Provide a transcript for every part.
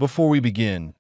Before we begin,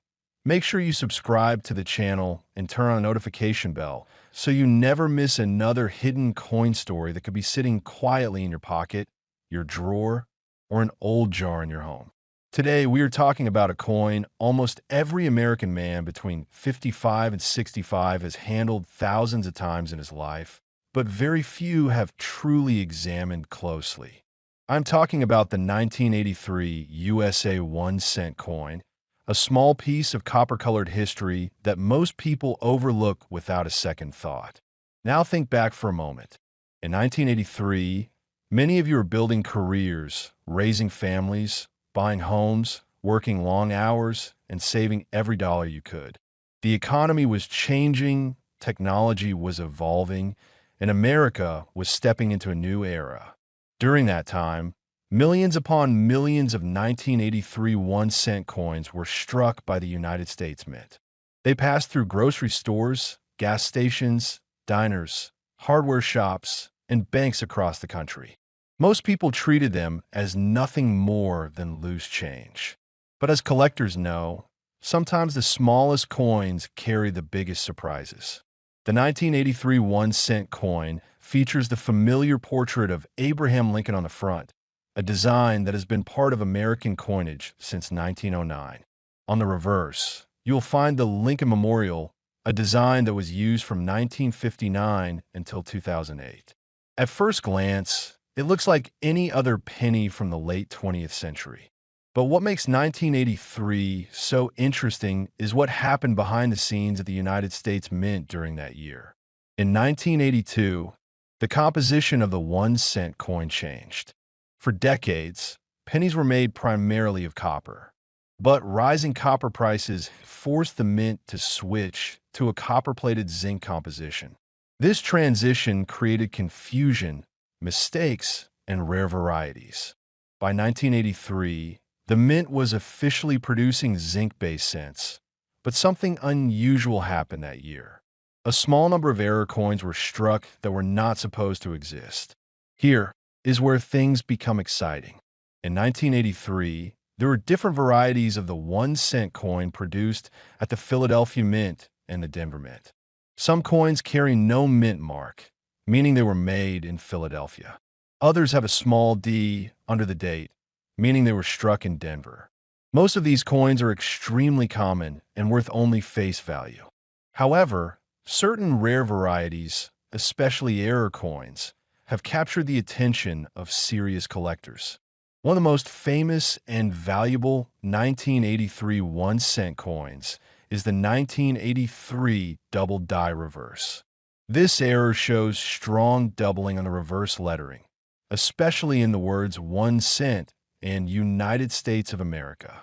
make sure you subscribe to the channel and turn on the notification bell so you never miss another hidden coin story that could be sitting quietly in your pocket, your drawer, or an old jar in your home. Today, we are talking about a coin almost every American man between 55 and 65 has handled thousands of times in his life, but very few have truly examined closely. I'm talking about the 1983 USA 1 cent coin, a small piece of copper-colored history that most people overlook without a second thought. Now think back for a moment. In 1983, many of you are building careers, raising families, buying homes, working long hours, and saving every dollar you could. The economy was changing, technology was evolving, and America was stepping into a new era. During that time, millions upon millions of 1983 1 cent coins were struck by the United States Mint. They passed through grocery stores, gas stations, diners, hardware shops, and banks across the country. Most people treated them as nothing more than loose change. But as collectors know, sometimes the smallest coins carry the biggest surprises. The 1983 1 cent coin features the familiar portrait of Abraham Lincoln on the front, a design that has been part of American coinage since 1909. On the reverse, you'll find the Lincoln Memorial, a design that was used from 1959 until 2008. At first glance, it looks like any other penny from the late 20th century. But what makes 1983 so interesting is what happened behind the scenes at the United States Mint during that year. In 1982, the composition of the 1 cent coin changed. For decades, pennies were made primarily of copper. But rising copper prices forced the mint to switch to a copper-plated zinc composition. This transition created confusion, mistakes, and rare varieties. By 1983, the mint was officially producing zinc-based cents, but something unusual happened that year. A small number of error coins were struck that were not supposed to exist. Here is where things become exciting. In 1983, there were different varieties of the 1 cent coin produced at the Philadelphia Mint and the Denver Mint. Some coins carry no mint mark, meaning they were made in Philadelphia. Others have a small d under the date, meaning they were struck in Denver. Most of these coins are extremely common and worth only face value. However, certain rare varieties, especially error coins, have captured the attention of serious collectors. One of the most famous and valuable 1983 1 cent coins is the 1983 double die reverse. This error shows strong doubling on the reverse lettering, especially in the words 1 cent and United States of America.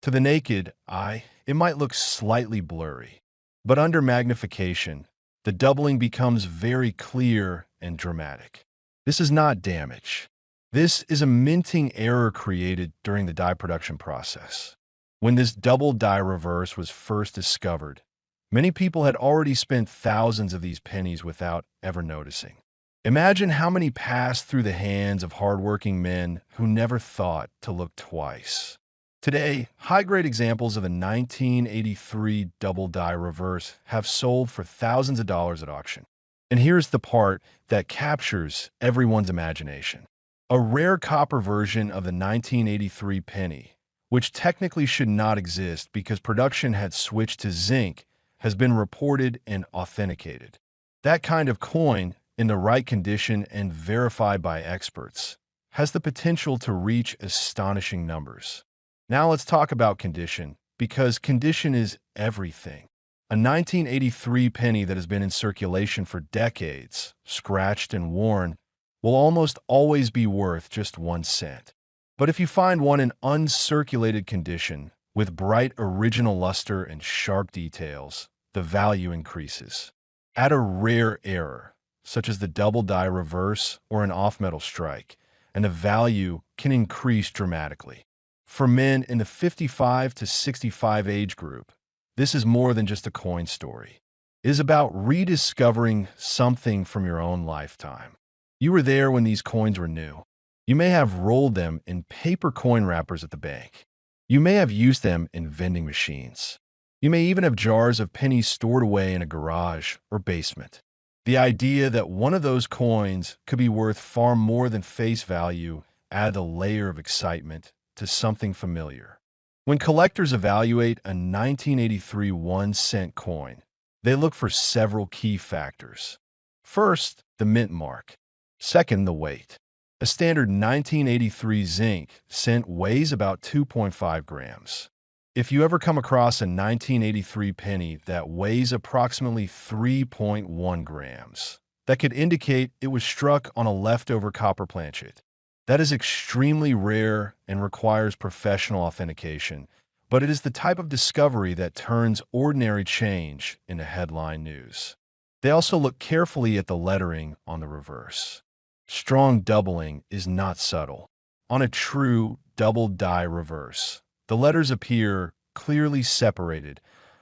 To the naked eye, it might look slightly blurry, but under magnification, the doubling becomes very clear and dramatic. This is not damage. This is a minting error created during the die production process. When this double die reverse was first discovered, many people had already spent thousands of these pennies without ever noticing. Imagine how many passed through the hands of hardworking men who never thought to look twice. Today, high-grade examples of the 1983 double die reverse have sold for thousands of dollars at auction. And here's the part that captures everyone's imagination. A rare copper version of the 1983 penny, which technically should not exist because production had switched to zinc, has been reported and authenticated. That kind of coin, in the right condition and verified by experts, has the potential to reach astonishing numbers. Now let's talk about condition, because condition is everything. A 1983 penny that has been in circulation for decades, scratched and worn, will almost always be worth just 1 cent. But if you find one in uncirculated condition, with bright original luster and sharp details, the value increases. Add a rare error, such as the double die reverse or an off-metal strike, and the value can increase dramatically. For men in the 55 to 65 age group, this is more than just a coin story. It is about rediscovering something from your own lifetime. You were there when these coins were new. You may have rolled them in paper coin wrappers at the bank. You may have used them in vending machines. You may even have jars of pennies stored away in a garage or basement. The idea that one of those coins could be worth far more than face value added a layer of excitement to something familiar. When collectors evaluate a 1983 1-cent coin, they look for several key factors. First, the mint mark. Second, the weight. A standard 1983 zinc cent weighs about 2.5 grams. If you ever come across a 1983 penny that weighs approximately 3.1 grams, that could indicate it was struck on a leftover copper planchet. That is extremely rare and requires professional authentication, but it is the type of discovery that turns ordinary change into headline news. They also look carefully at the lettering on the reverse. Strong doubling is not subtle. On a true double die reverse, the letters appear clearly separated,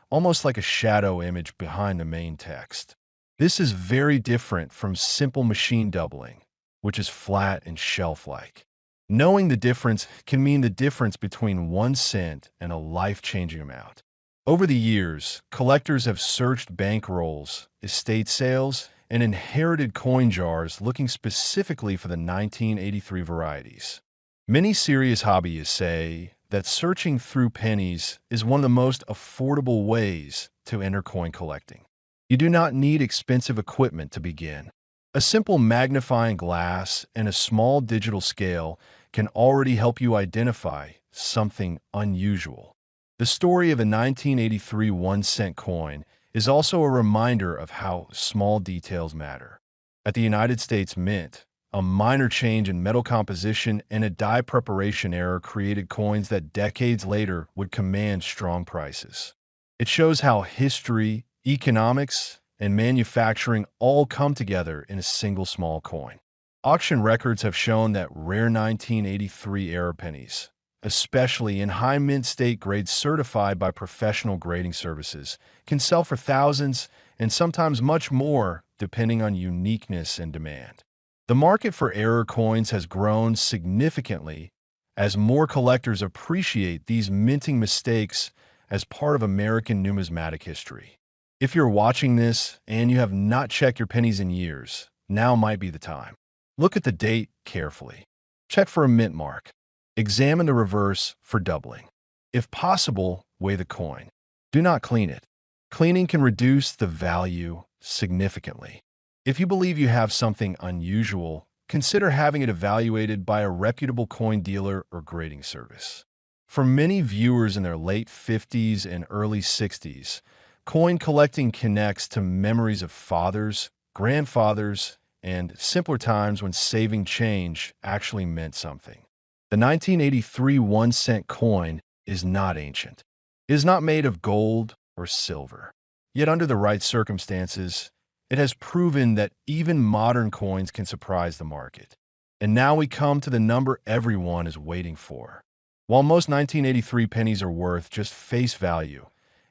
almost like a shadow image behind the main text. This is very different from simple machine doubling, which is flat and shelf-like. Knowing the difference can mean the difference between 1 cent and a life-changing amount. Over the years, collectors have searched bankrolls, estate sales, and inherited coin jars looking specifically for the 1983 varieties. Many serious hobbyists say that searching through pennies is one of the most affordable ways to enter coin collecting. You do not need expensive equipment to begin. A simple magnifying glass and a small digital scale can already help you identify something unusual. The story of a 1983 1-cent coin is also a reminder of how small details matter. At the United States Mint, a minor change in metal composition and a die preparation error created coins that decades later would command strong prices. It shows how history, economics, and manufacturing all come together in a single small coin. Auction records have shown that rare 1983 era pennies, especially in high mint state grades certified by professional grading services, can sell for thousands and sometimes much more depending on uniqueness and demand. The market for error coins has grown significantly as more collectors appreciate these minting mistakes as part of American numismatic history. If you're watching this and you have not checked your pennies in years, now might be the time. Look at the date carefully. Check for a mint mark. Examine the reverse for doubling. If possible, weigh the coin. Do not clean it. Cleaning can reduce the value significantly. If you believe you have something unusual, consider having it evaluated by a reputable coin dealer or grading service. For many viewers in their late 50s and early 60s, coin collecting connects to memories of fathers, grandfathers, and simpler times when saving change actually meant something. The 1983 1-cent coin is not ancient. It is not made of gold or silver. Yet under the right circumstances, it has proven that even modern coins can surprise the market. And now we come to the number everyone is waiting for. While most 1983 pennies are worth just face value,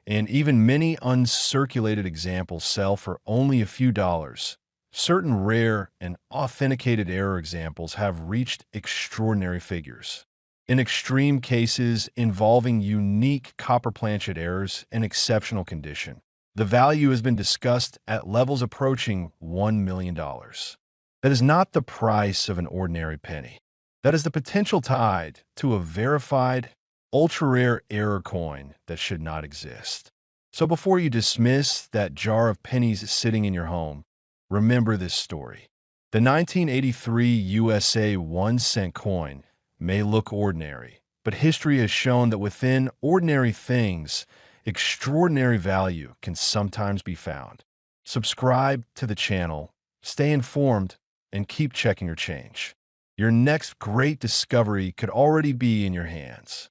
and even many uncirculated examples sell for only a few dollars, certain rare and authenticated error examples have reached extraordinary figures. In extreme cases involving unique copper planchet errors in exceptional condition, the value has been discussed at levels approaching $1 million. That is not the price of an ordinary penny. That is the potential tied to a verified, ultra-rare error coin that should not exist. So before you dismiss that jar of pennies sitting in your home, remember this story. The 1983 USA 1-cent coin may look ordinary, but history has shown that within ordinary things, extraordinary value can sometimes be found. Subscribe to the channel, stay informed, and keep checking your change. Your next great discovery could already be in your hands.